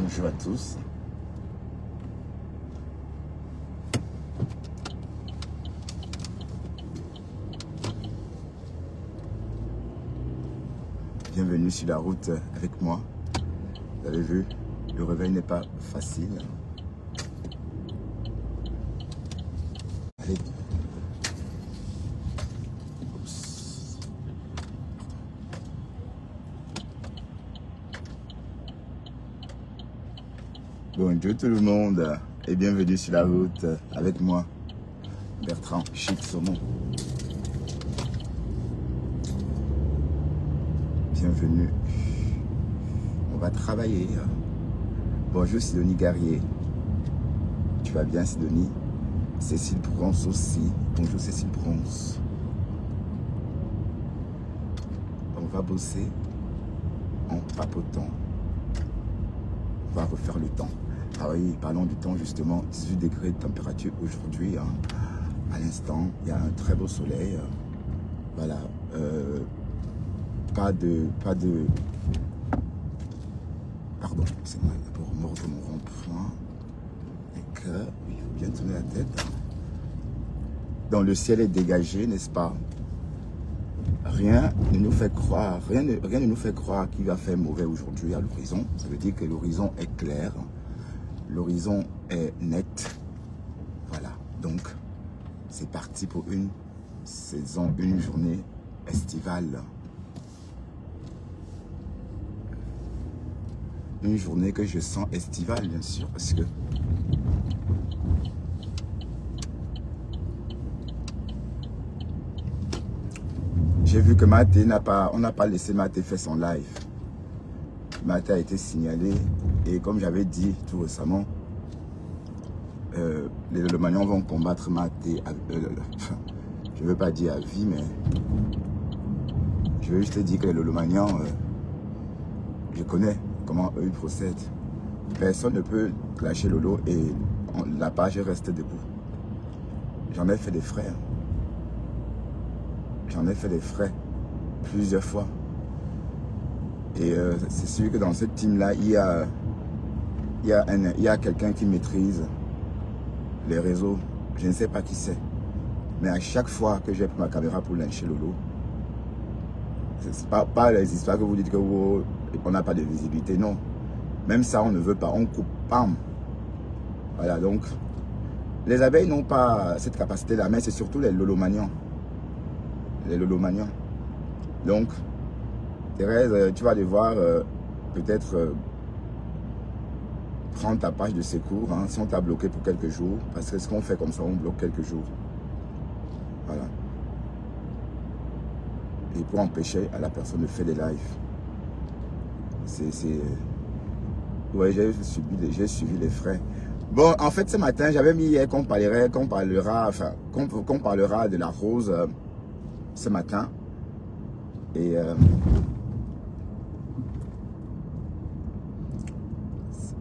Bonjour à tous. Bienvenue sur la route avec moi. Vous avez vu, le réveil n'est pas facile. Allez. Oups. Bonjour tout le monde et bienvenue sur la route avec moi, Bertrand Chic Saumon. Bienvenue. On va travailler. Bonjour Sidonie Garrier. Tu vas bien Sidonie? Cécile Bronze aussi. Bonjour Cécile Bronze. On va bosser en papotant. On va refaire le temps. Ah oui, parlons du temps justement. 18 degrés de température aujourd'hui. À l'instant, il y a un très beau soleil. Voilà. Pas de... Pardon, c'est moi pour mordre mon rond-point. Et que, il faut bien tourner la tête. Donc le ciel est dégagé, n'est-ce pas? Rien ne nous fait croire, rien ne nous fait croire qu'il va faire mauvais aujourd'hui à l'horizon. Ça veut dire que l'horizon est clair, l'horizon est net. Voilà, donc c'est parti pour une saison, une journée estivale. Une journée que je sens estivale, bien sûr, parce que j'ai vu que Maté on n'a pas laissé Maté faire son live. Maté a été signalé et comme j'avais dit tout récemment, les Lolomanians vont combattre Maté. Je ne veux pas dire à vie, mais je veux juste te dire que les Lolomanians, je connais comment eux ils procèdent. Personne ne peut clasher Lolo et la page reste debout. J'en ai fait des frais. J'en ai fait des frais plusieurs fois. Et c'est sûr que dans cette team-là, il y a quelqu'un qui maîtrise les réseaux. Je ne sais pas qui c'est. Mais à chaque fois que j'ai pris ma caméra pour lyncher Lolo, c'est pas les histoires que vous dites que oh, on n'a pas de visibilité, non. Même ça, on ne veut pas, on coupe, pam. Voilà, donc, les abeilles n'ont pas cette capacité-là, mais c'est surtout les Lolomanians. Les Lolomanians. Donc, Thérèse, tu vas devoir peut-être prendre ta page de secours, hein, si on t'a bloqué pour quelques jours, parce que ce qu'on fait comme ça, on bloque quelques jours. Voilà. Et pour empêcher à la personne de faire des lives. Ouais, j'ai suivi les frais. Bon, en fait, ce matin, j'avais mis hier qu'on parlera de la rose ce matin. Et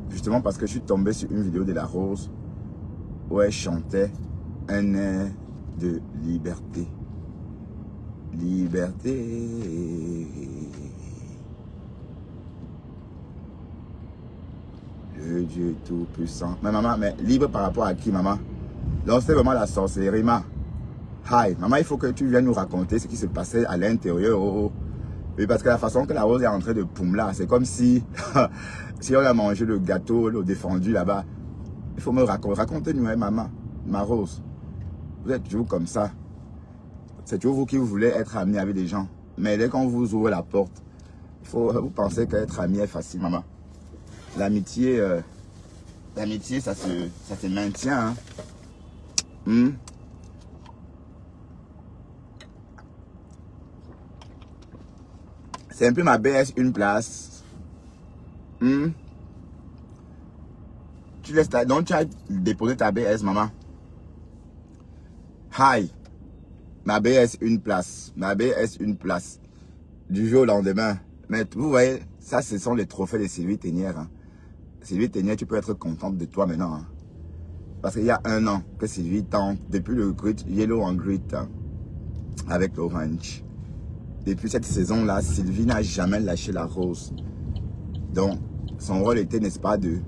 justement parce que je suis tombé sur une vidéo de la rose où elle chantait un air de liberté. Liberté. Le Dieu tout-puissant. Mais maman, mais libre par rapport à qui, maman? Donc c'est vraiment la sorcellerie, ma. Hi, maman, il faut que tu viennes nous raconter ce qui se passait à l'intérieur. Oh. Oui, parce que la façon que la rose est entrée de Poumla, c'est comme si, si on a mangé le gâteau, le défendu là-bas. Il faut me raconter. Racontez-nous, hein, maman, ma rose. Vous êtes toujours comme ça. C'est toujours vous qui voulez être ami avec des gens. Mais dès qu'on vous ouvre la porte, vous pensez qu'être ami est facile, maman. L'amitié, ça se maintient. Hein? C'est un peu ma BS une place. Tu laisses donc tu as déposé ta BS, maman. Hi. Ma BS une place. Ma BS une place. Du jour au lendemain. Mais vous voyez, ça ce sont les trophées de Sylvie Ténière. Hein. Sylvie Ténière, tu peux être contente de toi maintenant. Hein. Parce qu'il y a un an que Sylvie tente, depuis le grit, Yellow en Grit, hein, avec l'Orange. Depuis cette saison-là, Sylvie n'a jamais lâché la rose. Donc, son rôle était, n'est-ce pas, de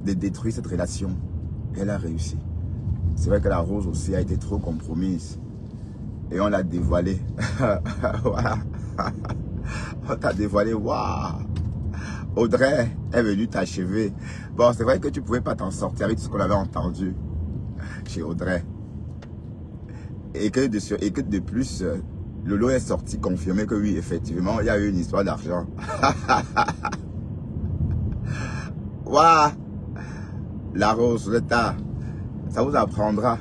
détruire cette relation. Et elle a réussi. C'est vrai que la rose aussi a été trop compromise. Et on l'a dévoilée. Voilà. On t'a dévoilé. Waouh! Audrey est venue t'achever. Bon, c'est vrai que tu ne pouvais pas t'en sortir avec ce qu'on avait entendu chez Audrey. Et que de plus, Lolo est sorti confirmer que oui, effectivement, il y a eu une histoire d'argent. Waouh! La rose, le tas, ça vous apprendra.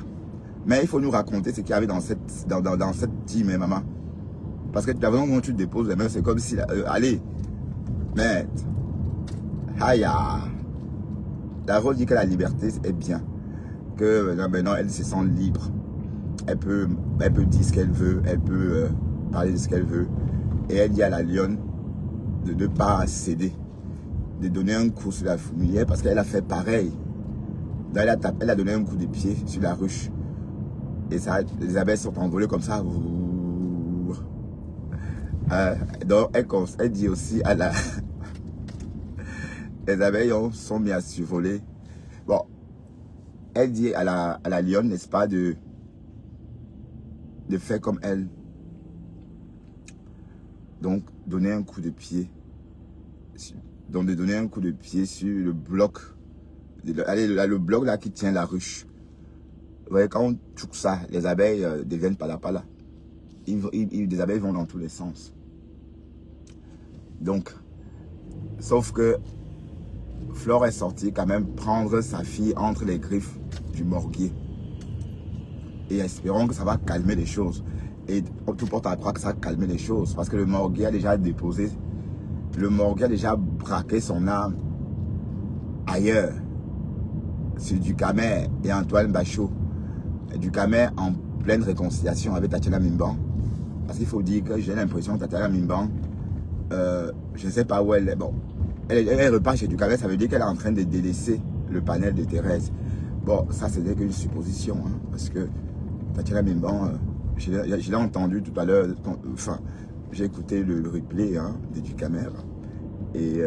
Mais il faut nous raconter ce qu'il y avait dans cette team, hein, maman. Parce que quand tu déposes les mains, c'est comme si... allez, mais... Aïe, la rose dit que la liberté est bien. Que maintenant, elle se sent libre. Elle peut dire ce qu'elle veut. Elle peut parler de ce qu'elle veut. Et elle dit à la lionne de ne pas céder. De donner un coup sur la fourmilière parce qu'elle a fait pareil. Elle a donné un coup de pied sur la ruche. Et ça, les abeilles sont envolées comme ça. Donc, elle dit aussi à la... Les abeilles sont mis à survoler. Bon, elle dit à la lionne, n'est-ce pas, de faire comme elle. Donc, donner un coup de pied. Donc, de donner un coup de pied sur le bloc. Allez, le bloc là qui tient la ruche. Vous voyez, quand on touche ça, les abeilles deviennent pala. Les abeilles vont dans tous les sens. Donc, sauf que Flore est sortie quand même prendre sa fille entre les griffes du morguier. Et espérons que ça va calmer les choses. Et tout porte à croire que ça va calmer les choses. Parce que le morguier a déjà déposé, le morguier a déjà braqué son âme ailleurs. Sur Ducamer et Antoine Bachot. Ducamer en pleine réconciliation avec Tatiana Mimban. Parce qu'il faut dire que j'ai l'impression que Tatiana Mimban, je ne sais pas où elle est. Bon, elle repart chez Ducamer, ça veut dire qu'elle est en train de délaisser le panel de Thérèse. Bon, ça c'est qu'une supposition. Hein, parce que Tatiana Mimban, je l'ai entendu tout à l'heure. Enfin, j'ai écouté le replay hein, de Ducamer. Et...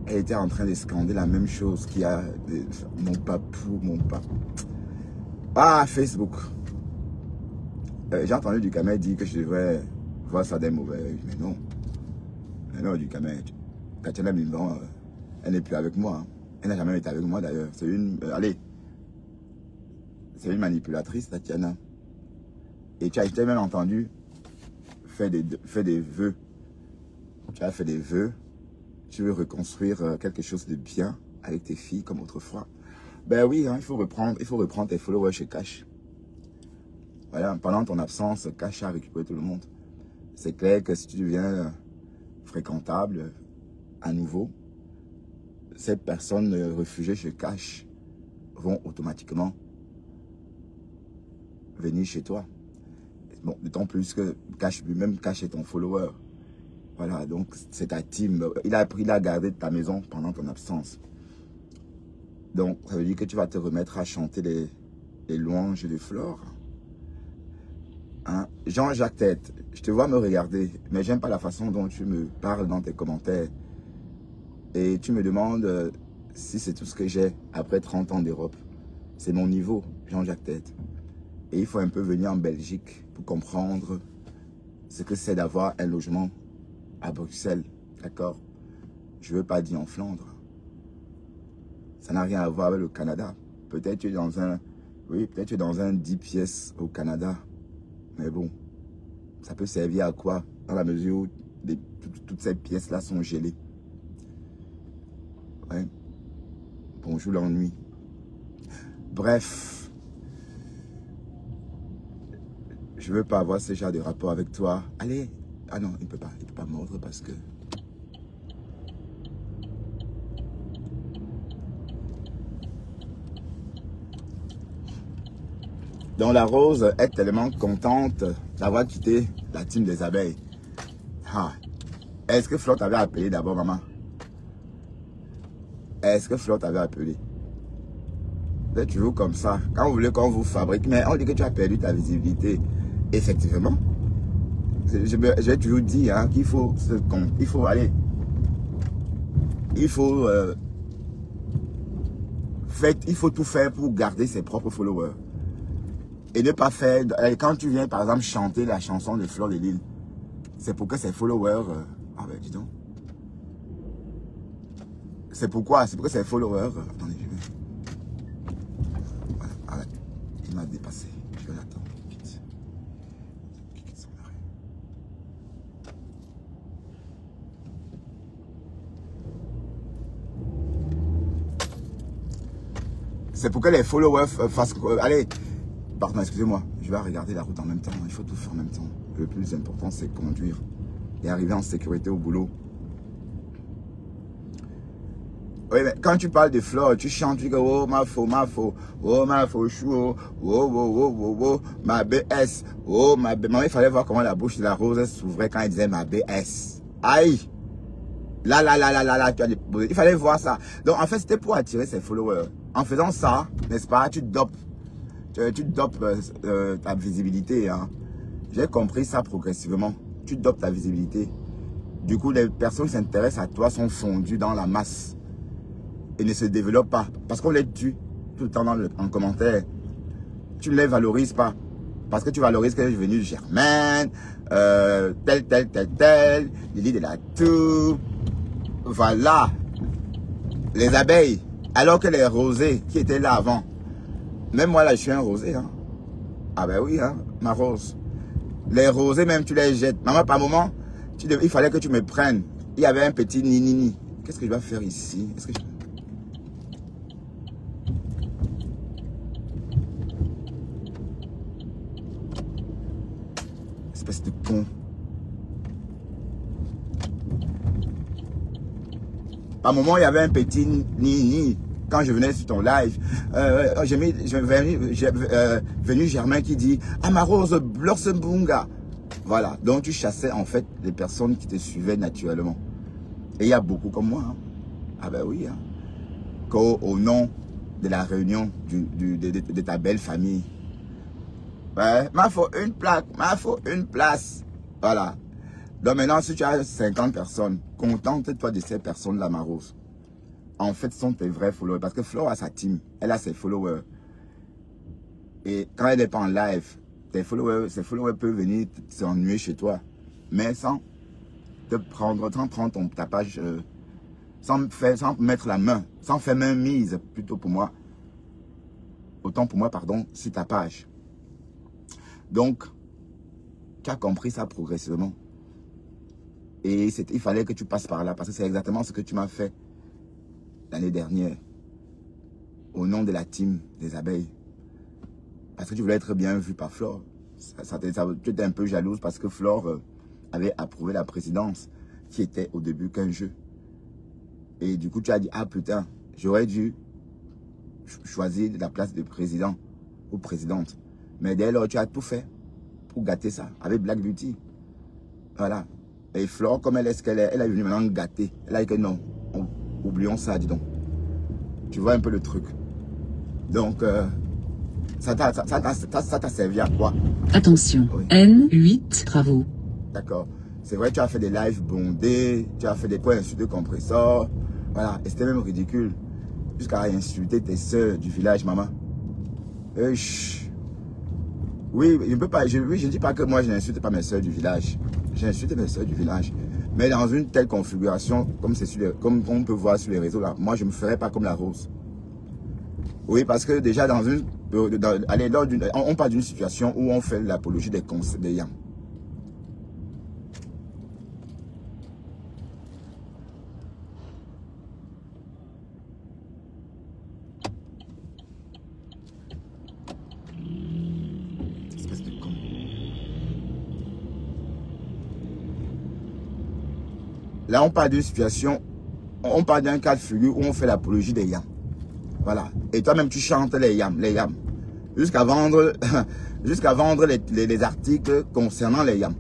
elle était en train de scander la même chose qu'il y a mon papou, mon papou. Ah, Facebook. J'ai entendu Ducamer dire que je devrais voir ça d'un mauvais œil. Mais non. Mais non, Ducamer. Tatiana Mimban, elle n'est plus avec moi. Hein. Elle n'a jamais été avec moi d'ailleurs. C'est une... allez. C'est une manipulatrice, Tatiana. Et tu as même entendu faire des vœux. Tu as fait des vœux. Tu veux reconstruire quelque chose de bien avec tes filles comme autrefois. Ben oui, hein, il faut reprendre tes followers chez Cash. Voilà, pendant ton absence, Cash a récupéré tout le monde. C'est clair que si tu deviens fréquentable à nouveau, ces personnes réfugiées chez Cash vont automatiquement venir chez toi. Bon, d'autant plus que Cash lui-même, Cash est ton follower. Voilà, donc c'est ta team. Il a gardé ta maison pendant ton absence. Donc, ça veut dire que tu vas te remettre à chanter les louanges de Flore. Hein? Jean-Jacques Tête, je te vois me regarder, mais j'aime pas la façon dont tu me parles dans tes commentaires. Et tu me demandes si c'est tout ce que j'ai après 30 ans d'Europe. C'est mon niveau, Jean-Jacques Tête. Et il faut un peu venir en Belgique pour comprendre ce que c'est d'avoir un logement à Bruxelles, d'accord? Je ne veux pas dire en Flandre. Ça n'a rien à voir avec le Canada. Peut-être tu es dans un... Oui, peut-être tu es dans un 10 pièces au Canada. Mais bon, ça peut servir à quoi? Dans la mesure où toutes ces pièces-là sont gelées. Ouais. Bonjour l'ennui. Bref. Je ne veux pas avoir ce genre de rapport avec toi. Allez. Ah non, il ne peut pas mordre parce que... Donc la rose est tellement contente d'avoir quitté la team des abeilles. Ah. Est-ce que Flore t'avait appelé d'abord, maman? Est-ce que Flore t'avait appelé? Vous êtes toujours comme ça. Quand vous voulez qu'on vous fabrique, mais on dit que tu as perdu ta visibilité. Effectivement. j'ai toujours dit hein, qu'il faut il faut aller. Il faut tout faire pour garder ses propres followers. Et ne pas faire... Quand tu viens, par exemple, chanter la chanson de Fleur de Lille, c'est pour que ses followers... ah ben, dis donc. C'est pourquoi? C'est pour que ses followers... attendez, je vais... Voilà, arrête. Il m'a dépassé. Je vais l'attendre. C'est pour que les followers fassent... allez, pardon, excusez-moi. Je vais regarder la route en même temps. Il faut tout faire en même temps. Le plus important, c'est conduire et arriver en sécurité au boulot. Oui, mais quand tu parles de fleurs, tu chantes, tu dis oh ma faux, oh ma faux chou, oh, ma BS, oh ma BS. Il fallait voir comment la bouche de la rose s'ouvrait quand elle disait ma BS. Aïe! Là, tu as déposé. Il fallait voir ça. Donc, en fait, c'était pour attirer ses followers. En faisant ça, n'est-ce pas, tu dopes ta visibilité. Hein. J'ai compris ça progressivement. Tu dopes ta visibilité. Du coup, les personnes qui s'intéressent à toi sont fondues dans la masse et ne se développent pas. Parce qu'on les tue tout le temps en commentaire. Tu ne les valorises pas. Parce que tu valorises que je suis venu Germaine, tel, Lily de la Tour. Voilà. Les abeilles. Alors que les rosés qui étaient là avant. Même moi là, je suis un rosé. Hein. Ah ben oui, hein, ma rose. Les rosés même, tu les jettes. Maman, par moment, il fallait que tu me prennes. Il y avait un petit ni. Qu'est-ce que je dois faire ici? Est-ce que espèce de con. Par moment, il y avait un petit ni. Quand je venais sur ton live, j'ai venu Germain qui dit « Ah, ma rose, Blorsembunga ». Voilà. Donc, tu chassais en fait les personnes qui te suivaient naturellement. Et il y a beaucoup comme moi. Hein. Ah ben oui. Hein. Au nom de la réunion de ta belle famille. Ouais, m'a faut une plaque, m'a faut une place. Voilà. Donc maintenant, si tu as 50 personnes, contente-toi de ces personnes-là, ma rose. En fait, ce sont tes vrais followers. Parce que Flore a sa team. Elle a ses followers. Et quand elle n'est pas en live, ses followers peuvent venir s'ennuyer chez toi. Mais sans prendre ta page, sans mettre la main, sans faire main mise, plutôt pour moi. Autant pour moi, pardon, sur ta page. Donc, tu as compris ça progressivement. Et il fallait que tu passes par là. Parce que c'est exactement ce que tu m'as fait l'année dernière. Au nom de la team des abeilles. Parce que tu voulais être bien vu par Flore. Tu étais un peu jalouse parce que Flore avait approuvé la présidence. Qui était au début qu'un jeu. Et du coup, tu as dit, ah putain, j'aurais dû choisir la place de président ou présidente. Mais dès lors, tu as tout fait pour gâter ça avec Black Beauty. Voilà. Et Flore, comme elle est ce qu'elle est, elle a venu maintenant gâter. Elle a dit que non, oublions ça, dis donc. Tu vois un peu le truc. Donc, ça t'a servi à quoi? Attention, oui. N8 travaux. D'accord. C'est vrai, tu as fait des lives bondés, tu as fait des points de compresseur. Voilà. Et c'était même ridicule. Jusqu'à insulter tes soeurs du village, maman. Oui, je ne peux pas. Je ne dis pas que moi, je n'insulte pas mes soeurs du village. J'ai insulté mes soeurs du village. Mais dans une telle configuration, comme on peut voir sur les réseaux, là, moi, je ne me ferais pas comme la rose. Oui, parce que déjà, on parle d'une situation où on fait l'apologie des yams. Là, on parle d'une situation, on parle d'un cas de figure où on fait l'apologie des yams. Voilà. Et toi-même, tu chantes les yams. Jusqu'à vendre, les articles concernant les yams.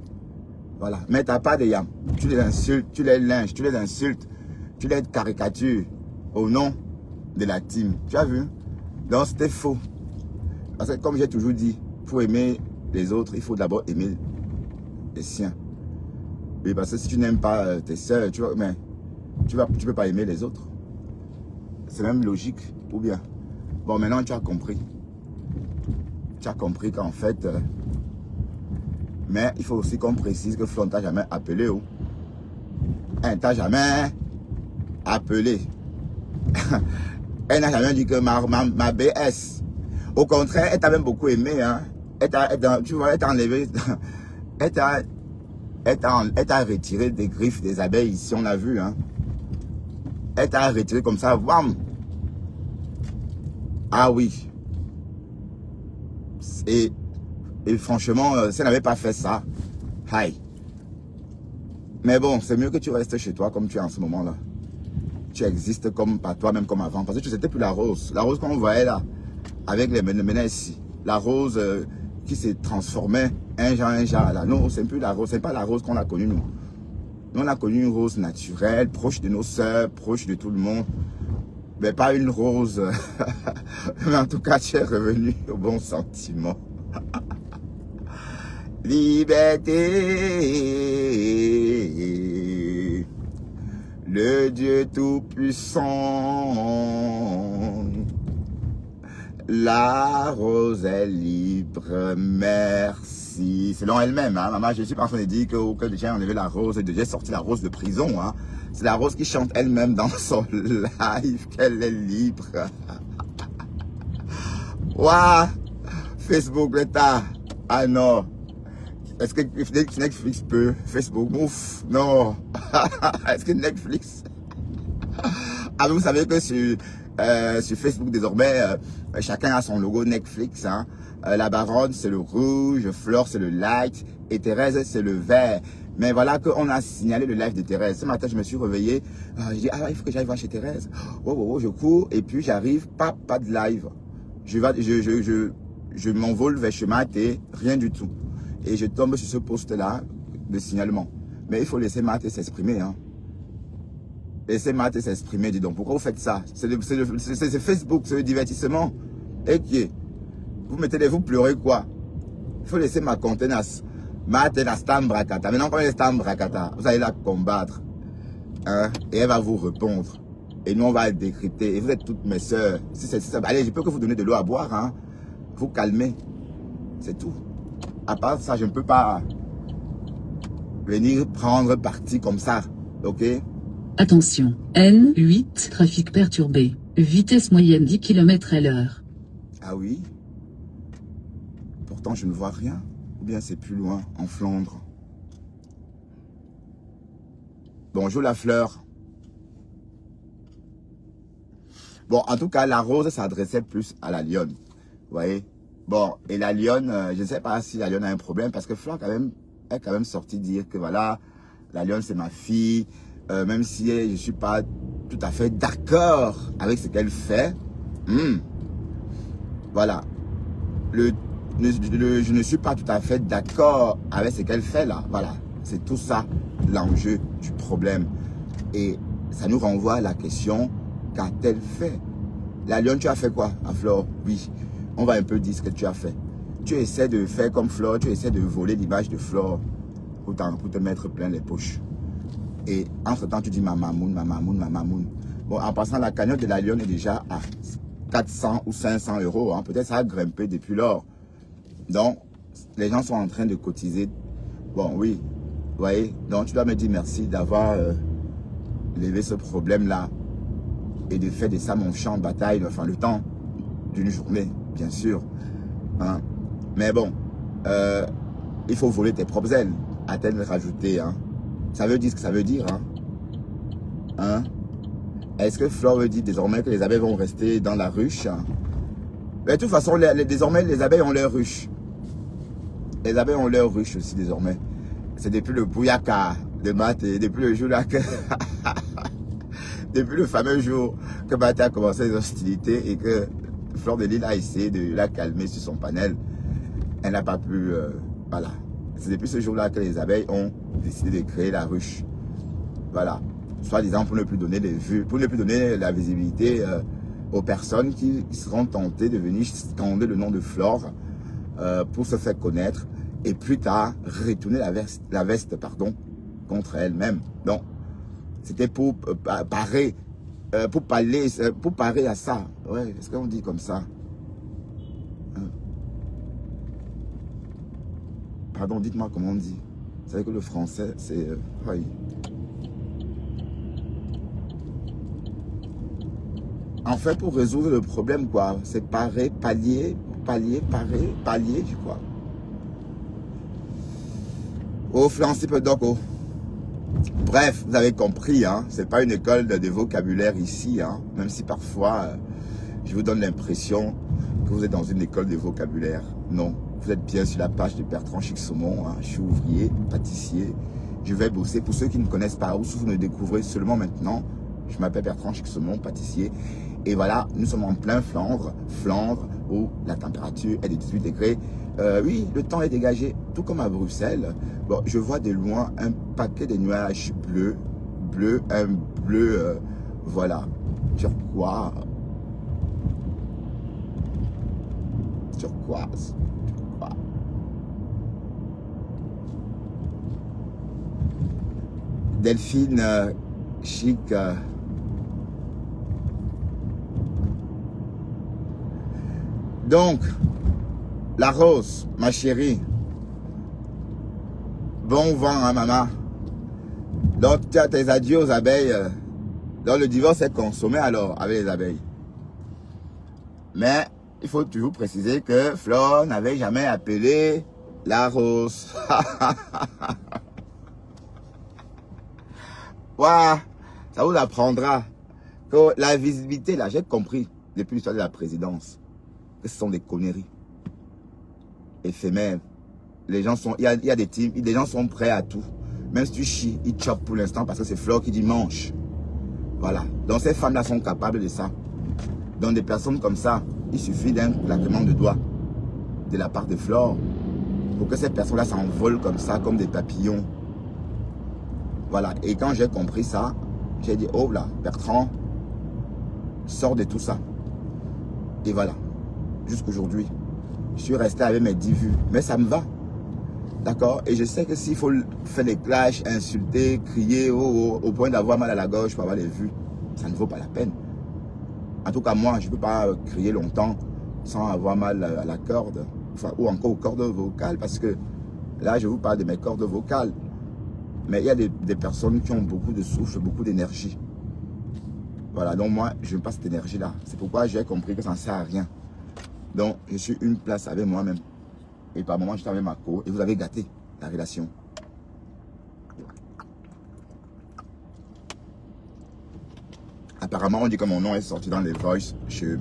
Voilà. Mais tu n'as pas de yams. Tu les insultes, tu les lynches, tu les insultes, tu les caricatures au nom de la team. Tu as vu? Donc, c'était faux. Parce que comme j'ai toujours dit, pour aimer les autres, il faut d'abord aimer les siens. Oui, parce que si tu n'aimes pas tes soeurs, tu vois, mais tu peux pas aimer les autres. C'est même logique, ou bien. Bon, maintenant tu as compris. Tu as compris qu'en fait, mais il faut aussi qu'on précise que Flo ne t'a jamais appelé. Oh. Elle ne t'a jamais appelé. Elle n'a jamais dit que ma BS. Au contraire, elle t'a même beaucoup aimé. Hein. Tu vois, elle t'a enlevé. Elle t'a retiré des griffes des abeilles ici, on a vu. Hein. Elle t'a retiré comme ça. Bam. Ah oui. Et franchement, si elle n'avait pas fait ça, aïe. Mais bon, c'est mieux que tu restes chez toi comme tu es en ce moment-là. Tu existes comme pas toi-même comme avant. Parce que tu n'étais plus la rose. La rose qu'on voyait là, avec les menaces. La rose qui s'est transformée un genre là. Non, c'est plus la rose. C'est pas la rose qu'on a connue nous. Nous, on a connu une rose naturelle, proche de nos sœurs, proche de tout le monde. Mais pas une rose. Mais en tout cas, tu es revenu au bon sentiment. Liberté, le Dieu Tout-Puissant, la rose est libre, merci. Selon elle-même, hein, maman, je suis pas en train de dire que déjà enlevé la rose et déjà sorti la rose de prison. Hein. C'est la rose qui chante elle-même dans son live qu'elle est libre. Waouh, Facebook, l'État. Ah non. Est-ce que Netflix peut? Facebook, ouf, non. Est-ce que Netflix? Ah, vous savez que sur Facebook, désormais, chacun a son logo Netflix. Hein. La baronne, c'est le rouge, Flore, c'est le light, et Thérèse, c'est le vert. Mais voilà qu'on a signalé le live de Thérèse. Ce matin, je me suis réveillé. Je dis, ah, il faut que j'aille voir chez Thérèse. Oh, je cours, et puis j'arrive, pas de live. Je m'envole vers chemin et rien du tout. Et je tombe sur ce poste-là de signalement. Mais il faut laisser Mathé s'exprimer. Hein. Laissez Mathé s'exprimer, dis donc. Pourquoi vous faites ça? C'est Facebook, c'est le divertissement. Et qui est? Vous pleurez quoi? Il faut laisser ma contenance. Mathé la stambrakata. Maintenant, quand elle est stambrakata, vous allez la combattre. Hein? Et elle va vous répondre. Et nous, on va décrypter. Et vous êtes toutes mes soeurs. Si ça, allez, je peux que vous donner de l'eau à boire. Hein? Vous calmez. C'est tout. À part ça, je ne peux pas venir prendre parti comme ça. Ok? Attention. N8, trafic perturbé. Vitesse moyenne 10 km/h. Ah oui? Pourtant, je ne vois rien. Ou bien c'est plus loin, en Flandre. Bonjour la fleur. Bon, en tout cas, la rose s'adressait plus à la lionne. Vous voyez? Bon, et la lionne, je ne sais pas si la lionne a un problème parce que Fleur est quand même sorti dire que voilà, la lionne c'est ma fille, même si je ne suis pas tout à fait d'accord avec ce qu'elle fait. Voilà. Je ne suis pas tout à fait d'accord avec ce qu'elle fait là. Voilà. C'est tout ça l'enjeu du problème. Et ça nous renvoie à la question, qu'a-t-elle fait? La lionne, tu as fait quoi à Fleur? Oui. On va un peu dire ce que tu as fait. Tu essaies de faire comme Flore, tu essaies de voler l'image de Flore pour te mettre plein les poches. Et entre-temps, tu dis ma mamoun, ma mamoun, ma mamoun. Bon, en passant, la cagnotte de la lionne est déjà à 400 ou 500 €. Hein. Peut-être ça a grimpé depuis lors. Donc, les gens sont en train de cotiser. Bon, oui, vous voyez. Donc, tu dois me dire merci d'avoir levé ce problème-là et de faire de ça mon champ de bataille, enfin le temps d'une journée. Bien sûr. Hein. Mais bon, il faut voler tes propres ailes. A-t-elle rajouté. Hein. Ça veut dire ce que ça veut dire. Hein. Hein? Est-ce que Flore veut dire désormais que les abeilles vont rester dans la ruche? Mais de toute façon, désormais, les abeilles ont leur ruche. Les abeilles ont leur ruche aussi désormais. C'est depuis le Bouyaka de Mathé, depuis le jour là que... depuis le fameux jour que Mathé a commencé les hostilités et que Fleur de Lille a essayé de la calmer sur son panel. Elle n'a pas pu... voilà. C'est depuis ce jour-là que les abeilles ont décidé de créer la ruche. Voilà. Soi-disant pour ne plus donner les vues, pour ne plus donner la visibilité aux personnes qui seront tentées de venir scander le nom de Flore pour se faire connaître et plus tard retourner la veste, pardon, contre elle-même. Donc, c'était pour parer à ça. Ouais, est-ce qu'on dit comme ça? Pardon, dites-moi comment on dit. Vous savez que le français, c'est... oui. En fait, pour résoudre le problème, quoi, c'est parer, pallier, je crois. Oh, Flancipe Doko. Bref, vous avez compris, hein, c'est pas une école de vocabulaire ici, hein, même si parfois, je vous donne l'impression que vous êtes dans une école de vocabulaire. Non, vous êtes bien sur la page de Bertrand Chic-Saumon, hein, je suis ouvrier, pâtissier, je vais bosser. Pour ceux qui ne connaissent pas, ou si vous me découvrez seulement maintenant, je m'appelle Bertrand Chic-Saumon, pâtissier, et voilà, nous sommes en plein Flandre, où la température est de 18 degrés. Oui, le temps est dégagé, tout comme à Bruxelles. Bon, je vois de loin un paquet de nuages bleus, un bleu, voilà, turquoise. Delphine, Chic. Donc, la rose, ma chérie. Bon vent, hein, maman. Donc, tu as tes adieux aux abeilles. Donc, le divorce est consommé alors avec les abeilles. Mais, il faut toujours préciser que Flore n'avait jamais appelé la rose. Voilà, ça vous apprendra que la visibilité, là, j'ai compris depuis l'histoire de la présidence que ce sont des conneries éphémères. Les gens sont, il y a des teams, les gens sont prêts à tout. Même si tu chies, ils chopent pour l'instant parce que c'est Flore qui dit mange. Voilà. Donc ces femmes-là sont capables de ça. Donc des personnes comme ça, il suffit d'un claquement de doigts de la part de Flore pour que ces personnes-là s'envolent comme ça, comme des papillons. Voilà. Et quand j'ai compris ça, j'ai dit, oh là, Bertrand, sors de tout ça. Et voilà. Jusqu'aujourd'hui, je suis resté avec mes 10 vues. Mais ça me va. D'accord? Et je sais que s'il faut faire des clashs, insulter, crier, au point d'avoir mal à la gorge pour avoir les vues, ça ne vaut pas la peine. En tout cas, moi, je ne peux pas crier longtemps sans avoir mal à la corde. Enfin, ou encore aux cordes vocales, parce que là, je vous parle de mes cordes vocales. Mais il y a des personnes qui ont beaucoup de souffle, beaucoup d'énergie. Voilà, donc moi, je n'ai pas cette énergie-là. C'est pourquoi j'ai compris que ça ne sert à rien. Donc, je suis une place avec moi-même. Et par moment, j'étais avec ma co. Et vous avez gâté la relation. Apparemment, on dit que mon nom est sorti dans les voices. Je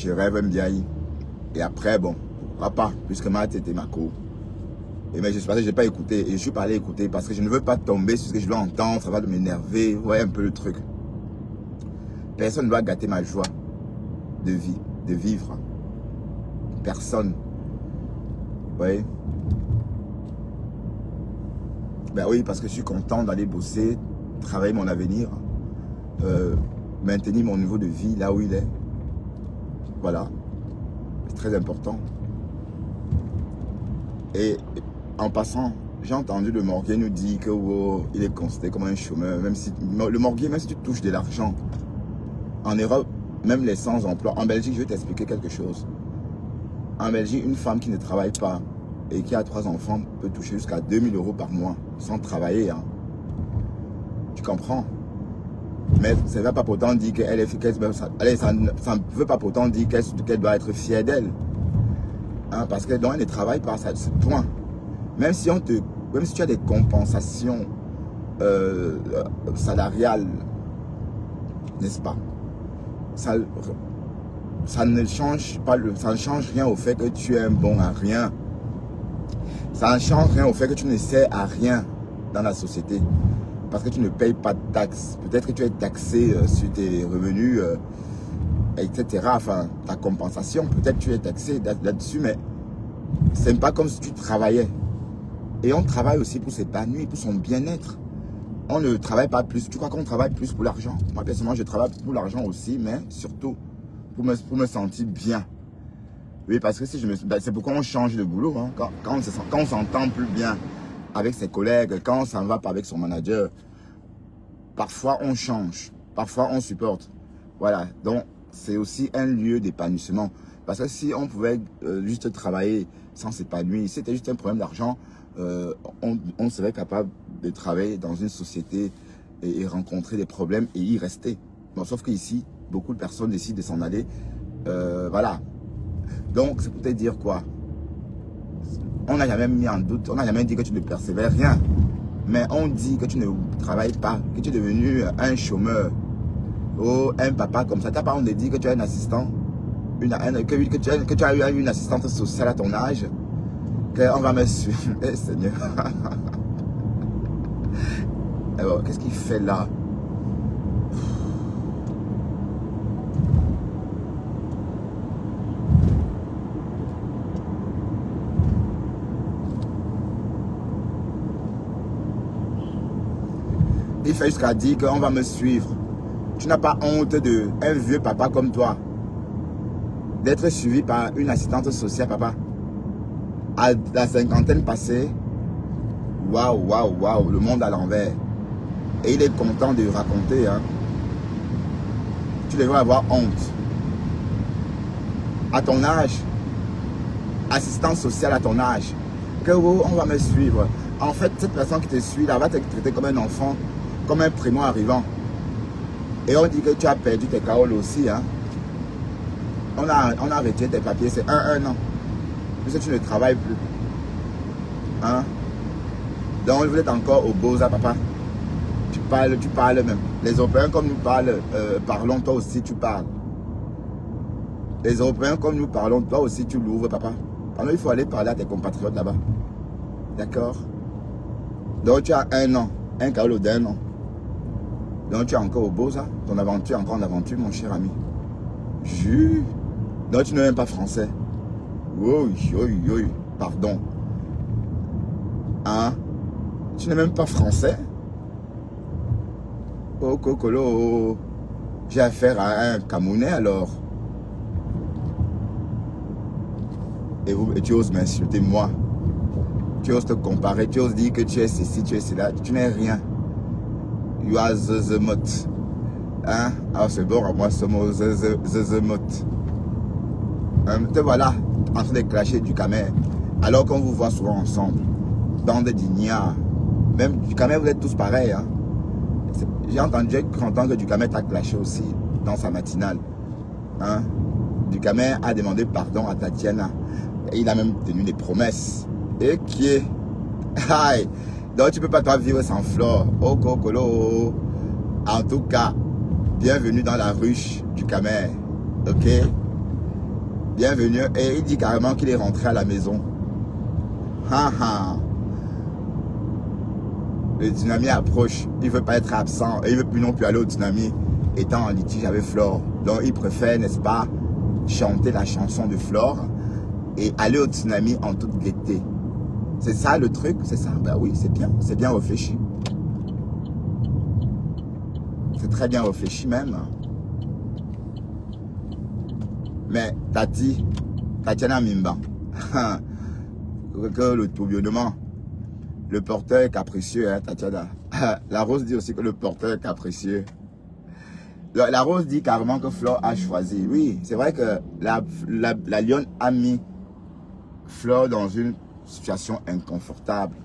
rêve Mdiaye. Et après, bon, papa, puisque ma tête était ma co. Et mais je n'ai pas écouté. Et je suis pas allé écouter parce que je ne veux pas tomber sur ce que je dois entendre. Ça va m'énerver. Vous voyez un peu le truc. Personne ne doit gâter ma joie de vie, de vivre. Personne. Vous voyez? Ben oui, parce que je suis content d'aller bosser, travailler mon avenir, maintenir mon niveau de vie là où il est. Voilà. C'est très important. Et en passant, j'ai entendu le morguier nous dire que oh, il est considéré comme un chômeur. Même si le morguier, même si tu touches de l'argent, en Europe, même les sans emploi. En Belgique, je vais t'expliquer quelque chose. En Belgique, une femme qui ne travaille pas et qui a 3 enfants peut toucher jusqu'à 2000 € par mois sans travailler. Hein. Tu comprends? Mais ça ne veut pas pourtant dire qu'elle est efficace. Ça ne veut pas pourtant dire qu'elle doit être fière d'elle. Hein, parce que donc elle ne travaille pas, c'est point. Même si tu as des compensations salariales, n'est-ce pas? Ça ne change pas ça ne change rien au fait que tu es un bon à rien. Ça ne change rien au fait que tu ne sers à rien dans la société. Parce que tu ne payes pas de taxes. Peut-être que tu es taxé sur tes revenus, etc. Enfin, ta compensation, peut-être que tu es taxé là-dessus, mais c'est pas comme si tu travaillais. Et on travaille aussi pour s'épanouir, pour son bien-être. On ne travaille pas plus. Tu crois qu'on travaille plus pour l'argent? Moi, personnellement, je travaille pour l'argent aussi, mais surtout pour me sentir bien. Oui, parce que si c'est pourquoi on change de boulot. Hein. Quand on s'entend plus bien avec ses collègues, quand ça ne va pas avec son manager, parfois on change, parfois on supporte. Voilà, donc c'est aussi un lieu d'épanouissement. Parce que si on pouvait juste travailler sans s'épanouir, si c'était juste un problème d'argent, on serait capable de travailler dans une société et rencontrer des problèmes et y rester. Bon, sauf qu'ici, beaucoup de personnes décident de s'en aller. Voilà. Donc, c'est pour te dire quoi? On n'a jamais mis en doute, on n'a jamais dit que tu ne persévères rien. Mais on dit que tu ne travailles pas, que tu es devenu un chômeur. Oh, un papa comme ça. T'as pas honte de dire que tu es un assistant, que tu as eu une assistante sociale à ton âge, qu'on va me suivre. Eh Seigneur. Alors, qu'est-ce qu'il fait là? Il fait jusqu'à dire qu'on va me suivre. Tu n'as pas honte d'un vieux papa comme toi d'être suivi par une assistante sociale, papa. À la cinquantaine passée, waouh, waouh, waouh, le monde à l'envers. Et il est content de raconter. Hein. Tu devrais avoir honte. À ton âge, assistante sociale à ton âge, que oh, on va me suivre. En fait, cette personne qui te suit là va te traiter comme un enfant, comme un primo arrivant. Et on dit que tu as perdu tes caroles aussi. Hein. On a retiré tes papiers, c'est un an. Puisque tu ne travailles plus. Hein? Donc vous êtes encore au Beaux-Arts, papa. Tu parles même. Les Européens comme nous parlons, toi aussi tu parles. Les Européens comme nous parlons, toi aussi tu l'ouvres, papa. Alors il faut aller parler à tes compatriotes là-bas. D'accord? Donc tu as un an, un carolo d'un an. Donc tu es encore au Beaux-Arts. Ton aventure est encore en aventure, mon cher ami. Jus. Donc tu n'es même pas français. Oui, oui, oui, pardon. Hein? Tu n'es même pas français? Oh, Cocolo. J'ai affaire à un Camerounais alors. Et tu oses m'insulter, moi. Tu oses te comparer, tu oses dire que tu es ceci, tu es cela. Tu n'es rien. You are Zezemot. Hein? Alors c'est bon à moi ce mot Zezemot. Te voilà en train de clasher du Camer. Alors qu'on vous voit souvent ensemble. Dans des dîners. Même du Camer, vous êtes tous pareils. Hein? J'ai entendu que du Camer t'a clashé aussi dans sa matinale. Hein? Du Camer a demandé pardon à Tatiana. Et il a même tenu des promesses. Et qui est... Aïe. Donc tu ne peux pas toi vivre sans Flore. Oh Cocolo. En tout cas, bienvenue dans la ruche du Camer. Ok? Bienvenue. Et il dit carrément qu'il est rentré à la maison. Ha ha. Le tsunami approche. Il ne veut pas être absent. Et il ne veut plus non plus aller au tsunami étant en litige avec Flore. Donc il préfère, n'est-ce pas, chanter la chanson de Flore et aller au tsunami en toute gaieté. C'est ça le truc, c'est ça. Ben oui, c'est bien réfléchi. C'est très bien réfléchi même. Mais Tatiana Mimba, que le tourbillonnement, le porteur est capricieux, hein, Tatiana. La Rose dit aussi que le porteur est capricieux. La Rose dit carrément que Flore a choisi. Oui, c'est vrai que la lionne a mis Flore dans une situation inconfortable.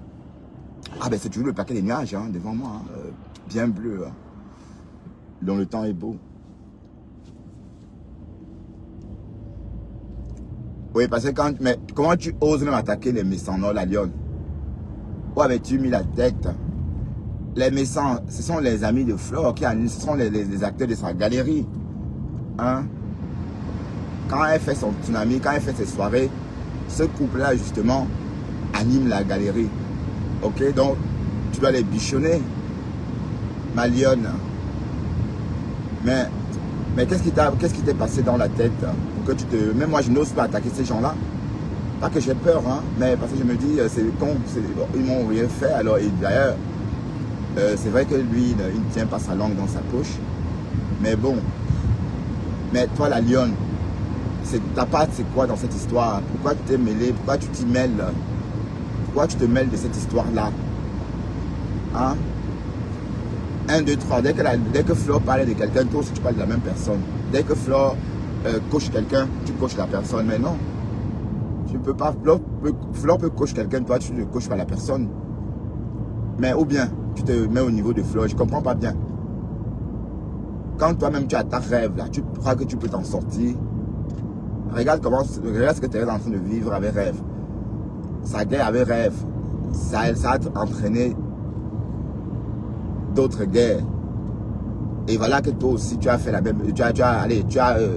Ah ben c'est toujours le paquet des nuages hein, devant moi, hein, bien bleu, hein, dont le temps est beau. Oui, parce que mais comment tu oses même attaquer les méchants, non, la lionne? Où avais-tu mis la tête? Les méchants, ce sont les amis de Flore qui animent, ce sont les acteurs de sa galerie. Hein? Quand elle fait son tsunami, quand elle fait ses soirées, ce couple-là, justement, anime la galerie. Ok, donc, tu dois les bichonner, ma lionne. Mais qu'est-ce qui t'est passé dans la tête pour que tu te... Même moi, je n'ose pas attaquer ces gens-là. Pas que j'ai peur, hein, mais parce que je me dis, c'est con, ils m'ont rien fait. Alors, et d'ailleurs, c'est vrai que lui, il ne tient pas sa langue dans sa poche. Mais bon. Mais toi, la lionne, ta part, c'est quoi dans cette histoire? Pourquoi tu t'es mêlé? Pourquoi tu t'y mêles? pourquoi tu te mêles de cette histoire-là? Hein? 1, 2, 3. Dès que Flore parle de quelqu'un, toi aussi tu parles de la même personne. Dès que Flore coach quelqu'un, tu coaches la personne. Mais non. Tu peux pas. Flore peut coacher quelqu'un, toi tu ne coaches pas la personne. Mais ou bien, tu te mets au niveau de Flore. Je ne comprends pas bien. Quand toi-même tu as ta rêve là, tu crois que tu peux t'en sortir. Regarde ce que Thérèse est en train de vivre avec rêve. Sa guerre avec rêve. Ça a entraîné d'autres guerres. Et voilà que toi aussi tu as fait la même.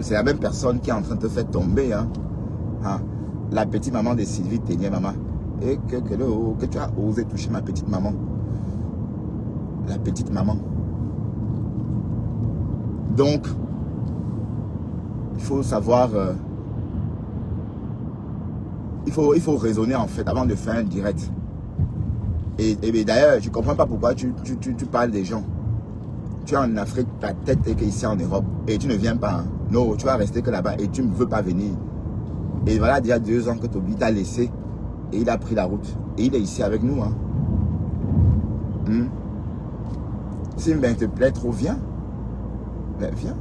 C'est la même personne qui est en train de te faire tomber. Hein. Hein. La petite maman de Sylvie Ténier, maman. Et que tu as osé toucher ma petite maman. La petite maman. Donc, il faut savoir. Il faut raisonner en fait avant de faire un direct. Et d'ailleurs, je ne comprends pas pourquoi tu parles des gens. Tu es en Afrique, ta tête est ici en Europe et tu ne viens pas. Hein. Non, tu vas rester que là-bas et tu ne veux pas venir. Et voilà, il y a 2 ans que Toby t'a laissé et il a pris la route. Et il est ici avec nous. Hein. Si ben, te plaît trop, viens. Ben, viens.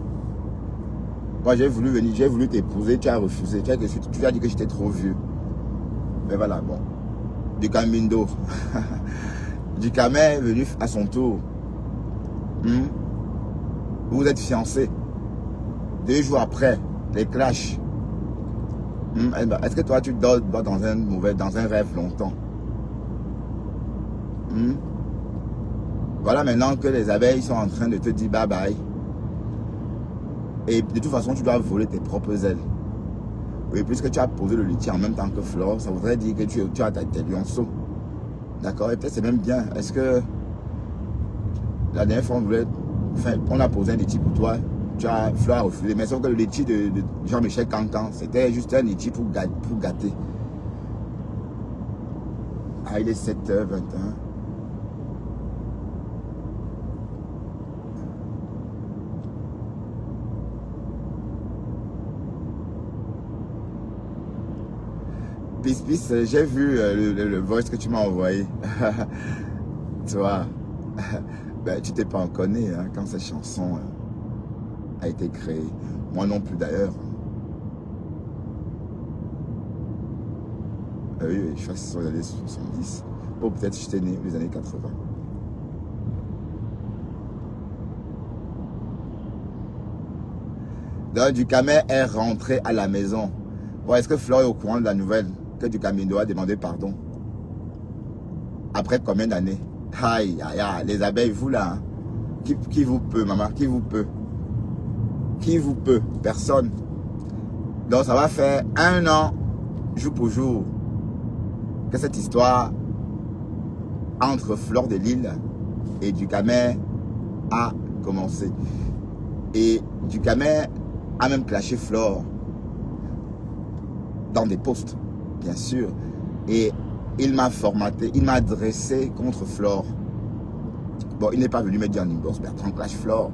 Moi, j'ai voulu venir, j'ai voulu t'épouser, tu as refusé. Tu as dit que j'étais trop vieux. Mais voilà, bon. Du Camindo. Du Camé est venu à son tour. Vous êtes fiancés. 2 jours après, les clashs. Est-ce que toi, tu dors dans un rêve longtemps? Voilà maintenant que les abeilles sont en train de te dire bye bye. Et de toute façon, tu dois voler tes propres ailes. Oui, puisque tu as posé le litier en même temps que Flore, ça voudrait dire que tu as tes lionceaux. D'accord? Et peut-être c'est même bien. Est-ce que la dernière fois, on a posé un litier pour toi, Flore a refusé. Mais sauf que le litier de Jean-Michel Cancan, c'était juste un litier pour gâter. Ah, il est 7h21. Pis, j'ai vu le voice que tu m'as envoyé. Tu vois, ben, tu t'es pas reconnu hein, quand cette chanson a été créée. Moi non plus d'ailleurs. Oui, je crois que ce sont les années 70. Bon, peut-être que j'étais né les années 80. Donc, Ducamé est rentré à la maison. Bon, est-ce que Flore est au courant de la nouvelle que Ducamindo a demandé pardon? Après combien d'années? Aïe, aïe, aïe, les abeilles, vous là. Hein? Qui vous peut, maman? Qui vous peut? Qui vous peut? Personne. Donc, ça va faire 1 an, jour pour jour, que cette histoire entre Flore de Lille et Ducamé a commencé. Et Ducamé a même clashé Flore dans des posts, bien sûr. Et il m'a formaté, il m'a dressé contre Flore. Bon, il n'est pas venu me dire en inbox, Bertrand clash Flore.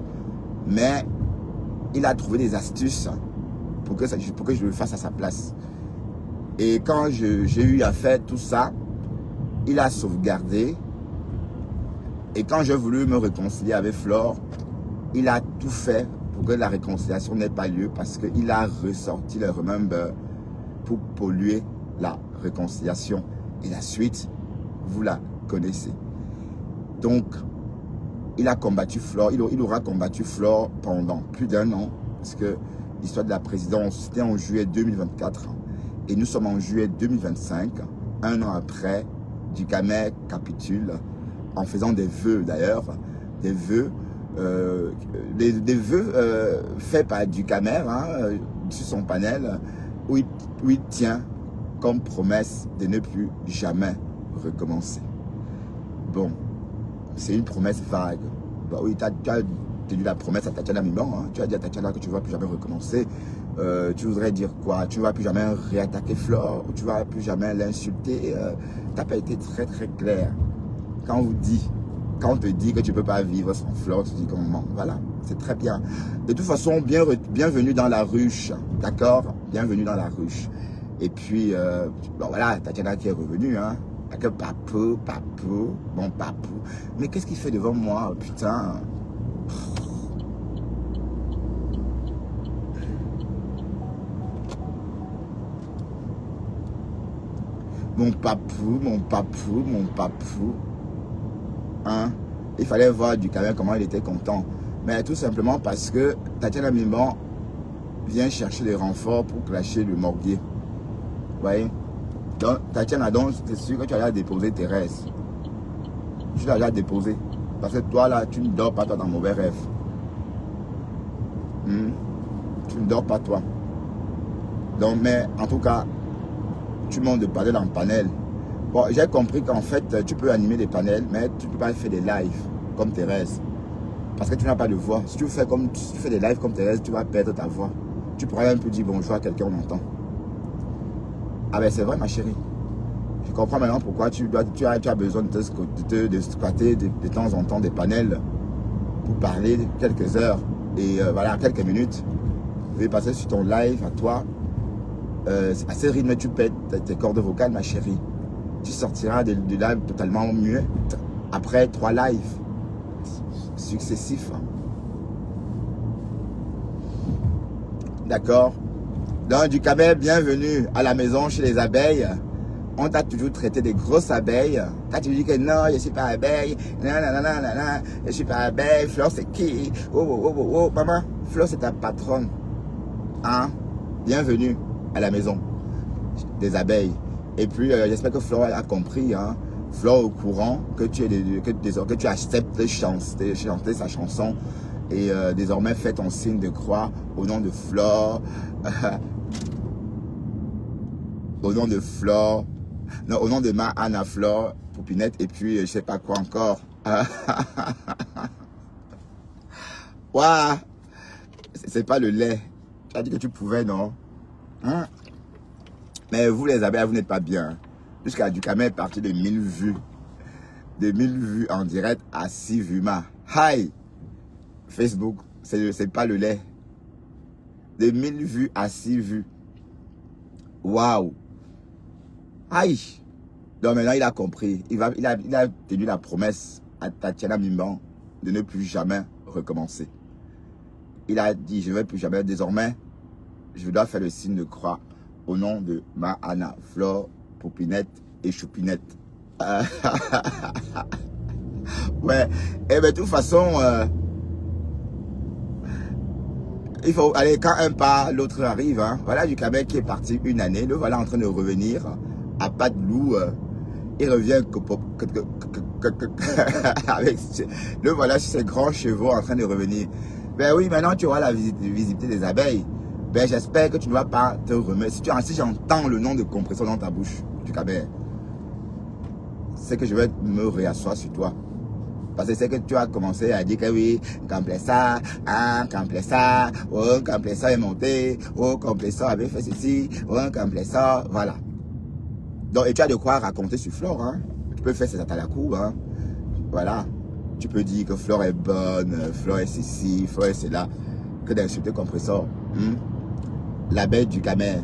Mais il a trouvé des astuces pour que je le fasse à sa place. Et quand j'ai eu à faire tout ça, il a sauvegardé. Et quand j'ai voulu me réconcilier avec Flore, il a tout fait pour que la réconciliation n'ait pas lieu parce qu'il a ressorti le remember pour polluer la réconciliation. Et la suite, vous la connaissez. Donc, il a combattu Flore, il aura combattu Flore pendant plus d'1 an, parce que l'histoire de la présidence, c'était en juillet 2024, et nous sommes en juillet 2025, 1 an après, Ducamé capitule, en faisant des vœux d'ailleurs, des vœux faits par Ducamé, hein, sur son panel, où il tient comme promesse de ne plus jamais recommencer. Bon, c'est une promesse vague. Bah oui, tu as tenu la promesse à Tatiana Mimban, hein. Tu as dit à Tatiana que tu ne vas plus jamais recommencer. Tu voudrais dire quoi? Tu ne vas plus jamais réattaquer Flore, ou tu ne vas plus jamais l'insulter. Tu n'as pas été très très clair. Quand on te dit que tu ne peux pas vivre sans Flore, tu dis comment? Voilà, c'est très bien. De toute façon, bienvenue dans la ruche, d'accord? Bienvenue dans la ruche. Et puis, bon voilà, Tatiana qui est revenue, hein. Que papou, bon papou. Mais qu'est-ce qu'il fait devant moi, putain? Mon papou. Hein? Il fallait voir du Cameroun comment il était content. Mais tout simplement parce que Tatiana Mimban vient chercher des renforts pour clasher le morguier. Vous voyez? Donc, Tatiana, donc, c'est sûr que tu as déposé Thérèse. Tu l'as déjà déposé. Parce que toi, là, tu ne dors pas, toi, dans mauvais rêve. Tu ne dors pas, toi. Donc, mais, en tout cas, tu montes de panel en panel. Bon, j'ai compris qu'en fait, tu peux animer des panels, mais tu ne peux pas faire des lives comme Thérèse. Parce que tu n'as pas de voix. Si tu fais des lives comme Thérèse, tu vas perdre ta voix. Tu pourrais un peu dire bonjour à quelqu'un, on entend. Ah ben c'est vrai ma chérie. Je comprends maintenant pourquoi tu as besoin de squatter de temps en temps des panels pour parler quelques heures et voilà, quelques minutes. Je vais passer sur ton live à toi. C'est assez rythme, tu pètes tes cordes vocales ma chérie. Tu sortiras du live totalement muet après 3 lives successifs. D'accord? Donc, du Cameroun, bienvenue à la maison chez les abeilles. On t'a toujours traité des grosses abeilles. Quand tu dis que non, je ne suis pas abeille, non, je ne suis pas abeille, Flore c'est qui? Oh, maman, Flore c'est ta patronne. Hein? Bienvenue à la maison des abeilles. Et puis, j'espère que Flore a compris, hein? Flore au courant que tu acceptes de chanter sa chanson. Et désormais, fais ton signe de croix au nom de Flore. Au nom de Flore. Non, au nom de ma Anna Flore, Poupinette, et puis je sais pas quoi encore. Waouh! C'est pas le lait. Tu as dit que tu pouvais, non? Hein? Mais vous, les abeilles, vous n'êtes pas bien. Jusqu'à Ducamel est parti de 1000 vues. De 1000 vues en direct à 6 vues. Hi! Facebook, c'est pas le lait. De 1000 vues à 6 vues. Waouh! Aïe! Donc maintenant il a compris. Il a tenu la promesse à Tatiana Mimban de ne plus jamais recommencer. Il a dit je ne vais plus jamais. Désormais, je dois faire le signe de croix au nom de ma Anna Flore, Poupinette et Choupinette. Ouais. Et de toute façon, il faut aller quand un pas, l'autre arrive. Hein. Voilà du Cameroun qui est parti une année. Le voilà en train de revenir à pas de loup. Il revient avec le voilà sur ses grands chevaux en train de revenir. Ben oui, maintenant tu auras la visibilité des abeilles. Ben j'espère que tu ne vas pas te remettre. Si j'entends le nom de Compression dans ta bouche, du Cameroun, c'est que je vais me réasseoir sur toi. Parce que c'est que tu as commencé à dire que oui, Compressor, hein, Compressor, oh, Compressor est monté, oh, Compressor avait fait ceci, oh, Compressor, voilà. Donc, et tu as de quoi raconter sur Flore, hein. Tu peux faire ça à la cour, hein. Voilà. Tu peux dire que Flore est bonne, Flore est ceci, Flore est cela, que d'insulter Compressor. L'abeille du Cameroun.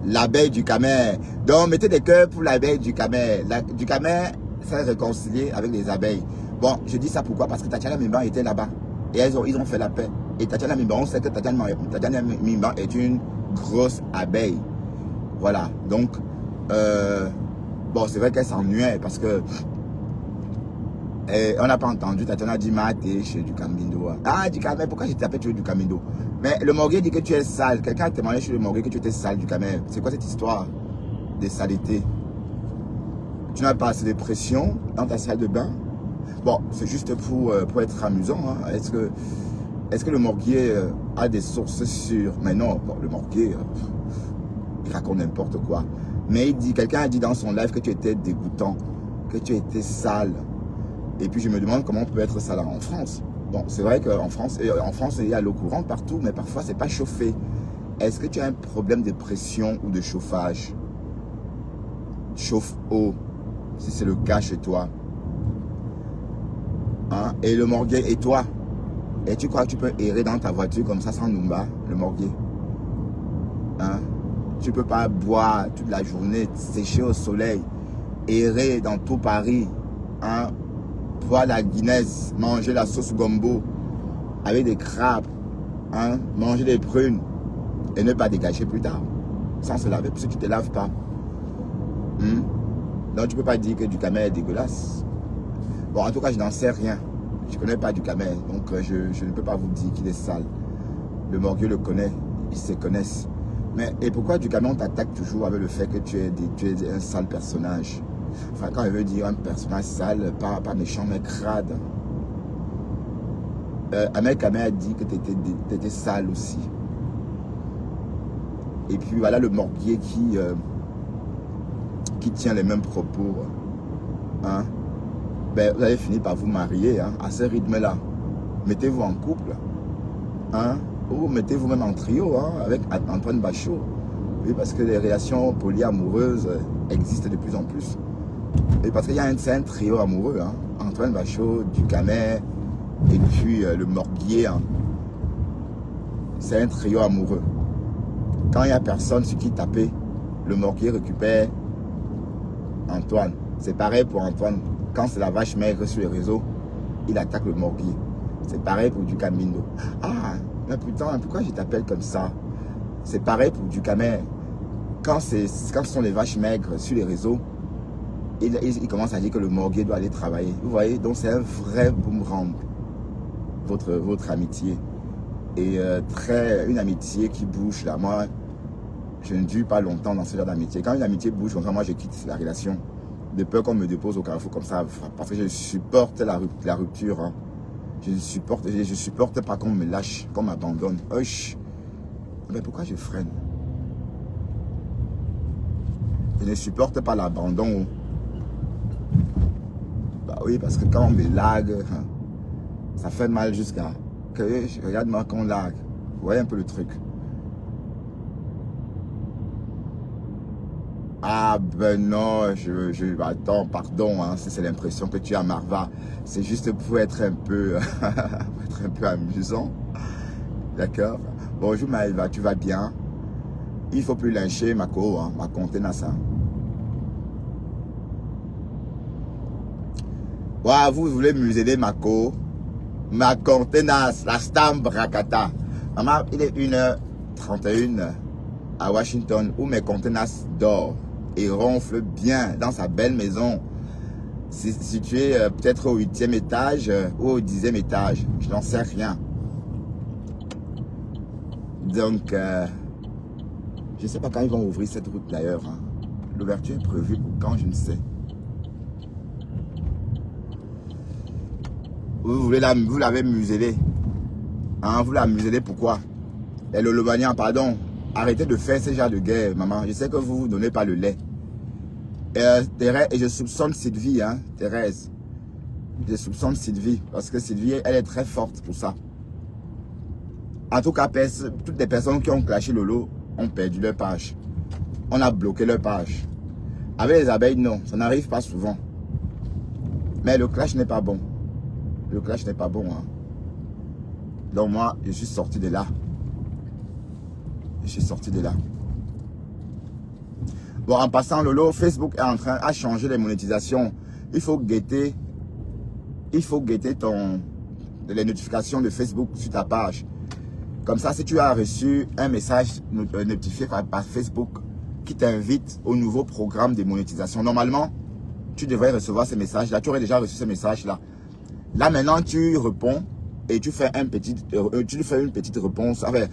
L'abeille du Cameroun. Donc, mettez des cœurs pour l'abeille du Cameroun. Du Cameroun, c'est réconcilié avec les abeilles. Bon, je dis ça pourquoi? Parce que Tatiana Mimban était là-bas. Et ils ont fait la paix. Et Tatiana Mimban, on sait que Tatiana Mimban est une grosse abeille. Voilà. Donc, bon, c'est vrai qu'elle s'ennuyait parce que on n'a pas entendu. Tatiana dit, t'es chez du Camindo. Ah, du Cameroun, pourquoi j'ai tapé chez du Camindo? Mais le morguier dit que tu es sale. Quelqu'un a témoigné chez le morguier que tu étais sale du Cameroun. C'est quoi cette histoire de saleté? Tu n'as pas assez de pression dans ta salle de bain? Bon, c'est juste pour être amusant. Hein. Est-ce que le morguier a des sources sûres? Mais non, bon, le morguier, il raconte n'importe quoi. Mais quelqu'un a dit dans son live que tu étais dégoûtant, que tu étais sale. Et puis je me demande comment on peut être sale en France. Bon, c'est vrai qu'en France, il y a l'eau courante partout, mais parfois c'est pas chauffé. Est-ce que tu as un problème de pression ou de chauffage? Chauffe-eau, si c'est le cas chez toi. Hein? Et le morguier, et toi? Et tu crois que tu peux errer dans ta voiture comme ça sans Numba, le morguier? Hein? Tu peux pas boire toute la journée, sécher au soleil. errer dans tout Paris, hein, boire la Guinness, manger la sauce gombo avec des crabes, hein, manger des prunes et ne pas dégager plus tard sans se laver parce que tu ne te laves pas. Donc tu ne peux pas dire que Ducamel est dégueulasse. Bon, en tout cas, je n'en sais rien. Je ne connais pas Ducamel, donc je ne peux pas vous dire qu'il est sale. Le Morgueux le connaît, ils se connaissent. Mais et pourquoi Ducamel on t'attaque toujours avec le fait que tu es un sale personnage? Enfin, quand je veux dire un personnage sale, pas méchant, mais crade. Amel Kamel a dit que tu étais sale aussi. Et puis voilà le Morguier qui tient les mêmes propos. Hein? Ben, vous allez finir par vous marier, hein, à ce rythme-là. Mettez-vous en couple. Hein? Ou mettez-vous même en trio, hein, avec Antoine Bachot. Oui, parce que les relations polyamoureuses existent de plus en plus. Et parce qu'il y a un trio amoureux. Hein? Antoine Bachot, Ducamel et puis le Morguier. Hein? C'est un trio amoureux. Quand il n'y a personne sur qui taper, le Morguier récupère Antoine. C'est pareil pour Antoine. Quand c'est la vache maigre sur les réseaux, il attaque le Morguier. C'est pareil pour Ducamindo. Ah, mais putain, pourquoi je t'appelle comme ça? C'est pareil pour Ducamel. Quand ce sont les vaches maigres sur les réseaux, il commence à dire que le Morguier doit aller travailler. Vous voyez, donc c'est un vrai boomerang, votre amitié. Et une amitié qui bouge là. Moi, je ne dure pas longtemps dans ce genre d'amitié. Quand une amitié bouge, moi je quitte la relation. De peur qu'on me dépose au carrefour comme ça. Parce que je supporte la rupture. Hein. Je supporte pas qu'on me lâche, qu'on m'abandonne. Mais pourquoi je freine? Je ne supporte pas l'abandon. Bah oui, parce que quand on me lague, hein, ça fait mal jusqu'à que regarde-moi qu'on lague. Vous voyez un peu le truc. Ah ben non, attends, pardon, hein, c'est l'impression que tu as, Marva. C'est juste pour être un peu, amusant. D'accord? Bonjour Maëva, tu vas bien? Il faut plus lyncher Mako, hein, ma contenance. Ouais, vous voulez museler Mako? Ma contenance, la stam bracata. Maman, il est 1h31 à Washington où mes contenances dorment et ronfle bien dans sa belle maison située peut-être au 8e étage ou au 10e étage. Je n'en sais rien. Donc, je ne sais pas quand ils vont ouvrir cette route d'ailleurs. Hein. L'ouverture est prévue pour quand, je ne sais. Vous l'avez muselé. Hein, vous la muselé pourquoi? Et le Lobanian, pardon. Arrêtez de faire ce genre de guerre, maman. Je sais que vous ne donnez pas le lait. Thérèse, et je soupçonne Sylvie, hein, Thérèse. Je soupçonne Sylvie. Parce que Sylvie, elle est très forte pour ça. En tout cas, toutes les personnes qui ont clashé Lolo ont perdu leur page. On a bloqué leur page. Avec les abeilles, non. Ça n'arrive pas souvent. Mais le clash n'est pas bon. Le clash n'est pas bon. Hein. Donc moi, je suis sorti de là. Je suis sorti de là. Bon, en passant, Lolo, Facebook est en train de changer les monétisations. Il faut guetter les notifications de Facebook sur ta page. Comme ça, si tu as reçu un message notifié par Facebook qui t'invite au nouveau programme de monétisation, normalement, tu devrais recevoir ces messages-là. Tu aurais déjà reçu ces messages-là. Là, maintenant, tu réponds et tu fais une petite réponse. Enfin,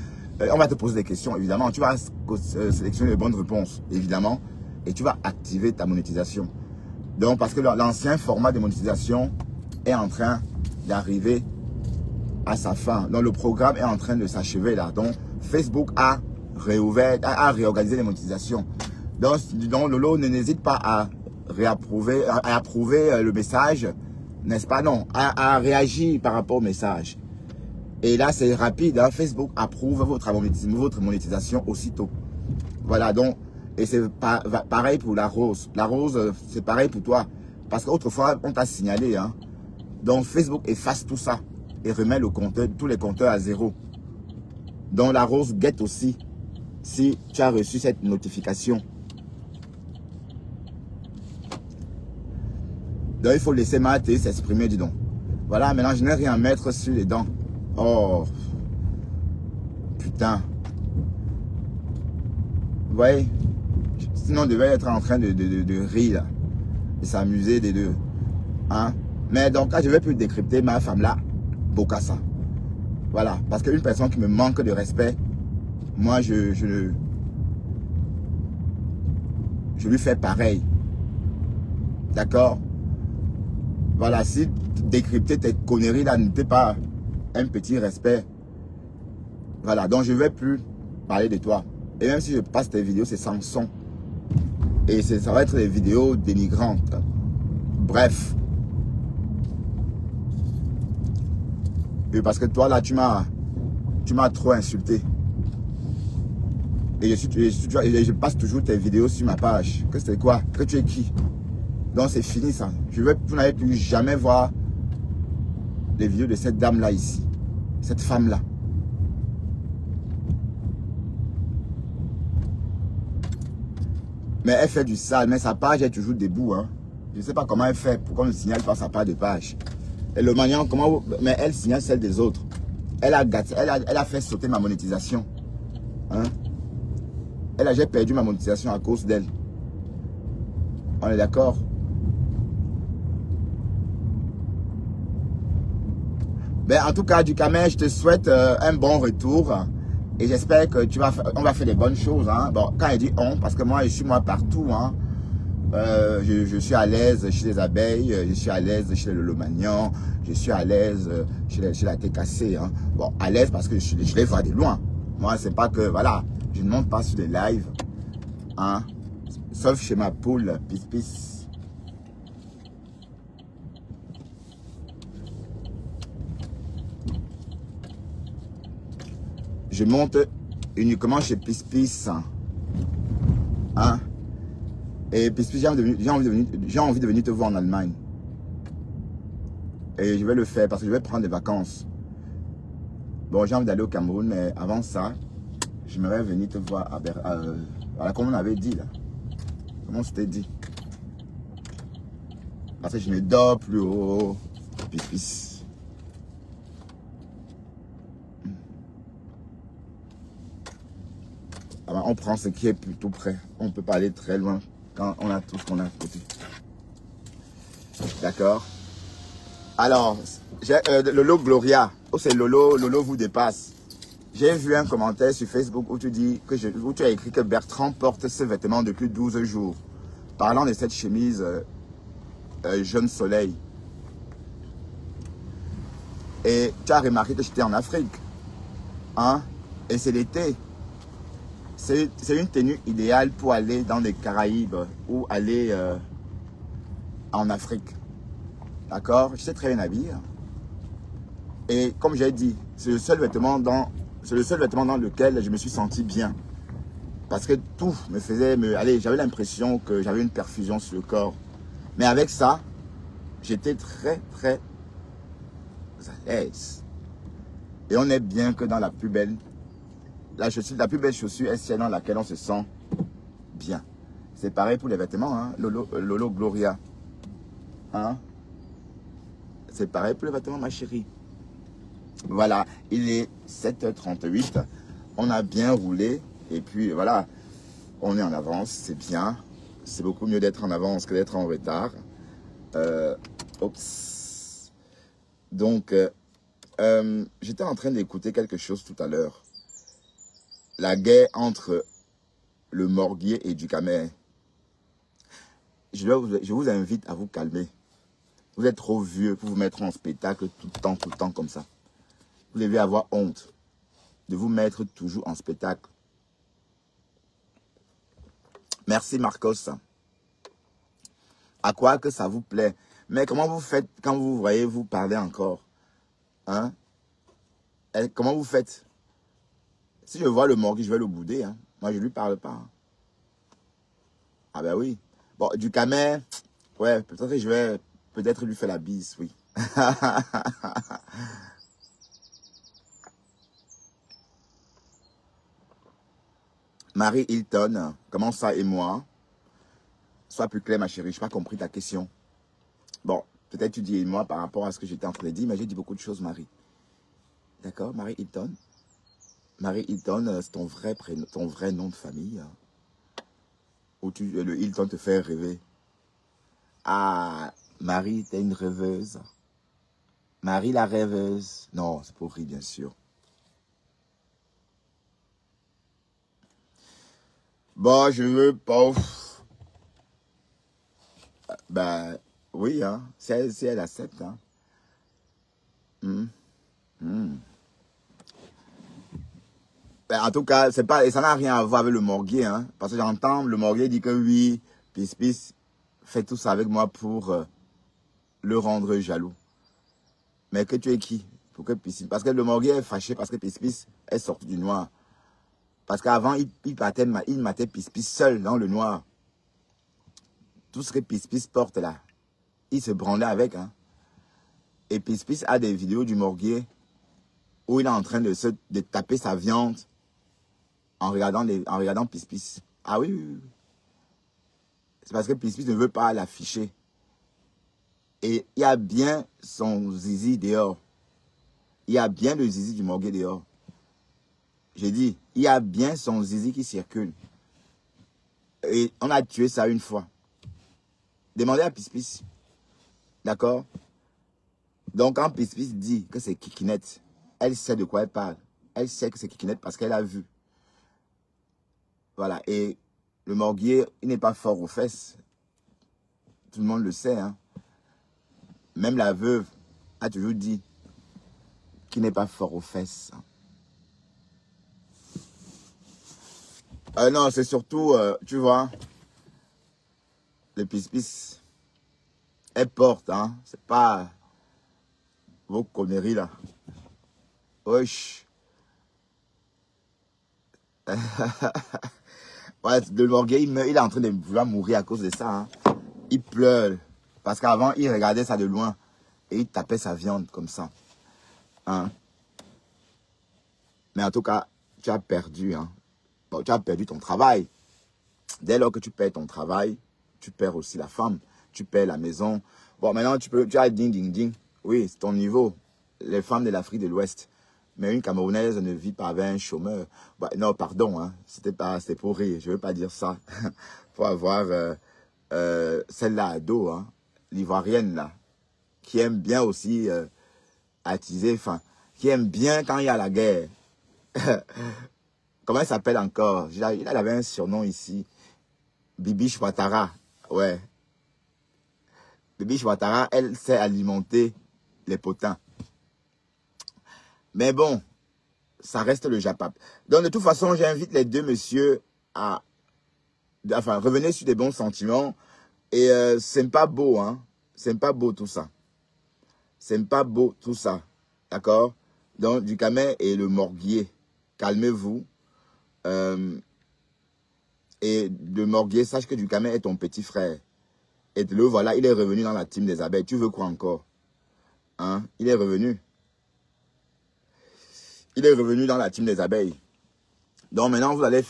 on va te poser des questions, évidemment. Tu vas sélectionner les bonnes réponses, évidemment. Et tu vas activer ta monétisation. Donc, parce que l'ancien format de monétisation est en train d'arriver à sa fin. Donc, le programme est en train de s'achever là. Donc, Facebook a réorganisé les monétisations. Donc Lolo n'hésite pas à approuver le message, n'est-ce pas? Non, à réagir par rapport au message. Et là, c'est rapide. Hein? Facebook approuve votre monétisation aussitôt. Voilà, donc, et c'est pareil pour la rose. La rose, c'est pareil pour toi. Parce qu'autrefois, on t'a signalé. Hein? Donc, Facebook efface tout ça et remet tous les compteurs à zéro. Donc, la rose guette aussi si tu as reçu cette notification. Donc, il faut laisser ma télé s'exprimer, dis donc. Voilà, maintenant, je n'ai rien à mettre sur les dents. Oh. Putain. Vous voyez? Sinon, on devait être en train de rire, de s'amuser des deux. Hein? Mais donc, là, je ne vais plus décrypter ma femme là, Bokassa. Voilà. Parce qu'une personne qui me manque de respect, moi, je lui fais pareil. D'accord? Voilà, si décrypter tes conneries là n'était pas un petit respect. Voilà, donc je ne vais plus parler de toi. Et même si je passe tes vidéos, c'est sans son. Et ça va être des vidéos dénigrantes. Bref. Et parce que toi là, tu m'as trop insulté. Et je passe toujours tes vidéos sur ma page. Que c'est quoi? Que tu es qui? Donc c'est fini ça. Vous n'allez plus jamais voir les vidéos de cette dame là ici. Cette femme là. Mais elle fait du sale. Mais sa page est toujours debout. Hein. Je ne sais pas comment elle fait. Pourquoi on ne signale pas sa page de page. Et le maniant, comment mais elle signale celle des autres. Elle a fait sauter ma monétisation. Hein? J'ai perdu ma monétisation à cause d'elle. On est d'accord? Ben, en tout cas, Ducamel, je te souhaite un bon retour. Et j'espère que on va faire des bonnes choses. Hein. Bon, quand il dit on, parce que moi, je suis partout. Hein. Je suis à l'aise chez les abeilles, je suis à l'aise chez le Lomagnan, je suis à l'aise chez la TKC. Hein. Bon, à l'aise parce que je les vois de loin. Moi, c'est pas que, voilà, je ne monte pas sur les lives. Hein. Sauf chez ma poule, Pis. Je monte uniquement chez Pis. Hein. Et Pis, j'ai envie de venir te voir en Allemagne. Et je vais le faire parce que je vais prendre des vacances. Bon, j'ai envie d'aller au Cameroun, mais avant ça, j'aimerais venir te voir à voilà, comme on avait dit là. Comment on s'était dit? Parce que je ne dors plus au Pis. Alors, on prend ce qui est plutôt près. On ne peut pas aller très loin quand on a tout ce qu'on a à côté. D'accord? Alors, Lolo Gloria. Oh, c'est Lolo vous dépasse. J'ai vu un commentaire sur Facebook où où tu as écrit que Bertrand porte ce vêtement depuis 12 jours. Parlant de cette chemise jaune soleil. Et tu as remarqué que j'étais en Afrique. Hein? Et c'est l'été. C'est une tenue idéale pour aller dans les Caraïbes ou aller en Afrique. D'accord? Je sais très bien habiller. Et comme j'ai dit, c'est le seul vêtement dans lequel je me suis senti bien. Parce que tout me faisait allez, j'avais l'impression que j'avais une perfusion sur le corps. Mais avec ça, j'étais très, très à l'aise. Et on est bien que dans la plus belle. La plus belle chaussure est celle dans laquelle on se sent bien. C'est pareil pour les vêtements, hein? Lolo Gloria. Hein? C'est pareil pour les vêtements, ma chérie. Voilà, il est 7h38. On a bien roulé. Et puis voilà, on est en avance, c'est bien. C'est beaucoup mieux d'être en avance que d'être en retard. Oups. Donc, j'étais en train d'écouter quelque chose tout à l'heure. La guerre entre le Morguier et Ducamel. Je vous invite à vous calmer. Vous êtes trop vieux pour vous mettre en spectacle tout le temps comme ça. Vous devez avoir honte de vous mettre toujours en spectacle. Merci Marcos. À quoi que ça vous plaît. Mais comment vous faites quand vous voyez vous parler encore? Hein? Comment vous faites? Si je vois le Morguier, je vais le bouder. Hein. Moi, je ne lui parle pas. Hein. Ah ben oui. Bon, Ducamel, ouais, peut-être que je vais lui faire la bise, oui. Marie Hilton, comment ça et moi? Sois plus clair, ma chérie, je n'ai pas compris ta question. Bon, peut-être tu dis moi par rapport à ce que j'étais en train de dire, mais j'ai dit beaucoup de choses, Marie. D'accord, Marie Hilton. Marie Hilton, c'est ton vrai prénom, ton vrai nom de famille. Hein, où le Hilton te fait rêver. Ah, Marie, t'es une rêveuse. Marie la rêveuse. Non, c'est pour rire, bien sûr. Bon, je veux pas. Ben, oui, hein. Si elle accepte, hein. Ben, en tout cas, c'est pas, et ça n'a rien à voir avec le morguier, hein. Parce que j'entends le morguier dit que oui, Pis fait tout ça avec moi pour le rendre jaloux. Mais que tu es qui? Pour que parce que le morguier est fâché parce que Pis est sorti du noir. Parce qu'avant, il matait Pis seul dans le noir. Tout ce que Pis porte là, il se branlait avec, hein. Et Pis a des vidéos du morguier où il est en train de taper sa viande en regardant Pis. Ah oui, oui, oui. C'est parce que Pis ne veut pas l'afficher. Et il y a bien son zizi dehors. Il y a bien le zizi du morguier dehors. J'ai dit, il y a bien son zizi qui circule. Et on a tué ça une fois. Demandez à Pis. D'accord? Donc quand Pis dit que c'est Kikinette, elle sait de quoi elle parle. Elle sait que c'est Kikinette parce qu'elle a vu. Voilà. Et le morguier, il n'est pas fort aux fesses. Tout le monde le sait, hein. Même la veuve a toujours dit qu'il n'est pas fort aux fesses. Non, c'est surtout, tu vois, le Pis, elle porte, hein. C'est pas vos conneries, là. Wesh. Ouais, le morguier, il est en train de vouloir mourir à cause de ça, hein. Il pleure. Parce qu'avant, il regardait ça de loin. Et il tapait sa viande comme ça. Hein? Mais en tout cas, tu as perdu. Hein? Bon, tu as perdu ton travail. Dès lors que tu perds ton travail, tu perds aussi la femme. Tu perds la maison. Bon, maintenant, tu as ding. Oui, c'est ton niveau. Les femmes de l'Afrique de l'Ouest. Mais une Camerounaise ne vit pas avec un chômeur. Bah, non, pardon. Hein? C'était pour rire. Je ne veux pas dire ça. Faut avoir celle-là à dos. Hein? L'Ivoirienne, là. Qui aime bien aussi attiser, enfin, qui aime bien quand il y a la guerre. Comment elle s'appelle encore? Il avait un surnom ici. Bibi Chouatara. Ouais. Bibi Chouatara, elle sait alimenter les potins. Mais bon, ça reste le Japap. Donc de toute façon, j'invite les deux messieurs à revenir sur des bons sentiments. Et c'est pas beau, hein. C'est pas beau tout ça. C'est pas beau tout ça. D'accord? Donc, Ducamel et le morguier, calmez-vous. Et le morguier, sache que Ducamel est ton petit frère. Et le voilà, il est revenu dans la team des abeilles. Tu veux quoi encore? Hein? Il est revenu. Il est revenu dans la team des abeilles. Donc maintenant, vous allez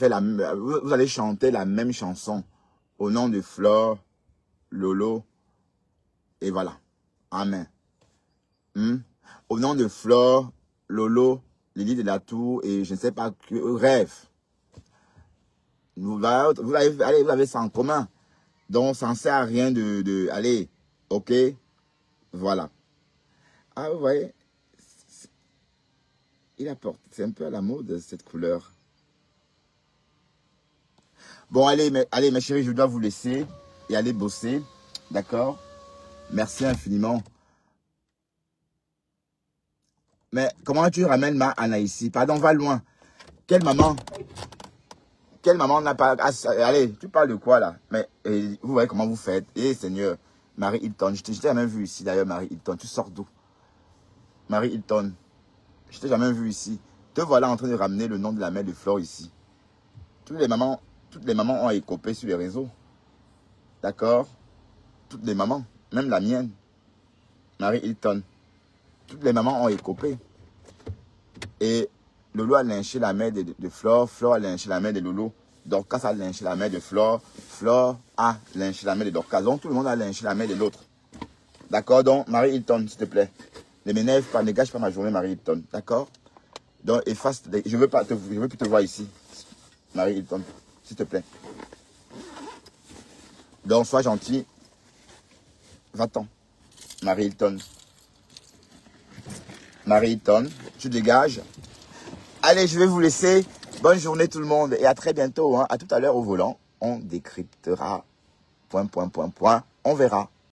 chanter la même chanson au nom de Flore, Lolo, et voilà. Amen. Au nom de Flore, Lolo, Lily de la Tour et je ne sais pas, Rêve. Vous avez ça en commun. Donc, ça ne sert à rien allez, ok, voilà. Ah, vous voyez, il apporte, c'est un peu à la mode cette couleur. Bon, allez, mes chéris, je dois vous laisser et aller bosser, d'accord? Merci infiniment. Mais comment tu ramènes ma Anna ici? Pardon, va loin. Quelle maman n'a pas... Allez, tu parles de quoi là? Mais vous voyez comment vous faites. Eh Seigneur, Marie Hilton, je t'ai jamais vu ici d'ailleurs, Marie Hilton. Tu sors d'où? Marie Hilton, je t'ai jamais vu ici. Te voilà en train de ramener le nom de la mère de Flore ici. Toutes les mamans ont écopé sur les réseaux. D'accord? Toutes les mamans, même la mienne. Marie Hilton. Toutes les mamans ont écopé. Et Lolo a lynché la mère de Flore. Flore a lynché la mère de Lolo. Dorcas a lynché la mère de Flore. Flore a lynché la mère de Dorcas. Donc tout le monde a lynché la mère de l'autre. D'accord, donc, Marie Hilton, s'il te plaît. Ne m'énerve pas, ne gâche pas ma journée, Marie Hilton. D'accord? Donc, efface. Je veux plus te voir ici. Marie Hilton, s'il te plaît. Donc, sois gentil. Va-t'en. Marie Hilton. Marie Hilton, tu dégages. Allez, je vais vous laisser. Bonne journée tout le monde et à très bientôt. Hein. À tout à l'heure au volant. On décryptera. On verra.